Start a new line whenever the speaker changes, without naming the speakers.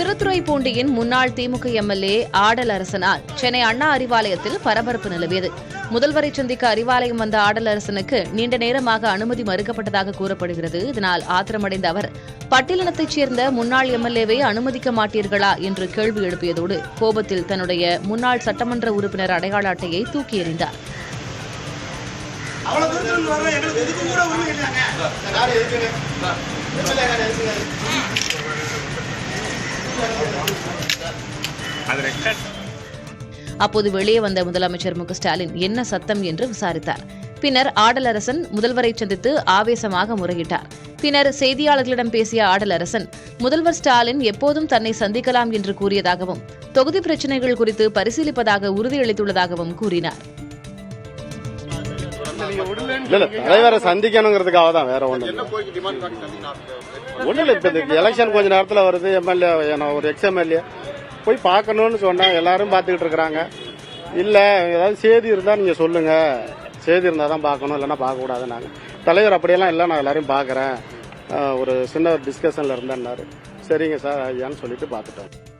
திருத்துறைப்பூண்டியின் முன்னாள் திமுக எம்எல்ஏ ஆடல் அரசனால் சென்னை அண்ணா அறிவாலயத்தில் பரபரப்பு நிலவியது. முதல்வரை சந்திக்க அறிவாலயம் வந்த ஆடல் அரசனுக்கு நீண்ட நேரமாக அனுமதி மறுக்கப்பட்டதாக கூறப்படுகிறது. இதனால் ஆத்திரமடைந்த அவர் பட்டியலினத்தைச் சேர்ந்த முன்னாள் எம்எல்ஏவை அனுமதிக்க மாட்டீர்களா என்று கேள்வி எழுப்பியதோடு கோபத்தில் தன்னுடைய முன்னாள் சட்டமன்ற உறுப்பினர் அடையாள அட்டையை தூக்கி எறிந்தார். அப்போது வெளியே வந்த முதலமைச்சர் மு க ஸ்டாலின் என்ன சத்தம் என்று விசாரித்தார். பின்னர் ஆடலரசன் முதல்வரை சந்தித்து ஆவேசமாக முறையிட்டார். பின்னர் செய்தியாளர்களிடம் பேசிய ஆடலரசன் முதல்வர் ஸ்டாலின் எப்போதும் தன்னை சந்திக்கலாம் என்று கூறியதாகவும் தொகுதி பிரச்சினைகள் குறித்து பரிசீலிப்பதாக உறுதியளித்துள்ளதாகவும் கூறினார்.
தலைவரை சந்திக்கணுங்கிறதுக்காக தான், வேற ஒண்ணு இல்ல. இப்ப எலெக்ஷன் கொஞ்ச நேரத்தில் வருது. எம்எல்ஏ ஒரு எக்ஸ்எம்எல்ஏ போய் பார்க்கணும்னு சொன்னா எல்லாரும் பார்த்துக்கிட்டு இருக்கிறாங்க. இல்ல ஏதாவது செய்தி இருந்தா நீங்க சொல்லுங்க, செய்தி இருந்தா தான் பார்க்கணும், இல்லைன்னா பார்க்க கூடாது. நாங்க தலைவர் அப்படியெல்லாம் இல்லை, நான் எல்லாரையும் பார்க்கறேன், ஒரு சின்ன டிஸ்கஷன்ல இருந்தேன்னாரு. சரிங்க சார் ஐயான்னு சொல்லிட்டு பார்த்துட்டோம்.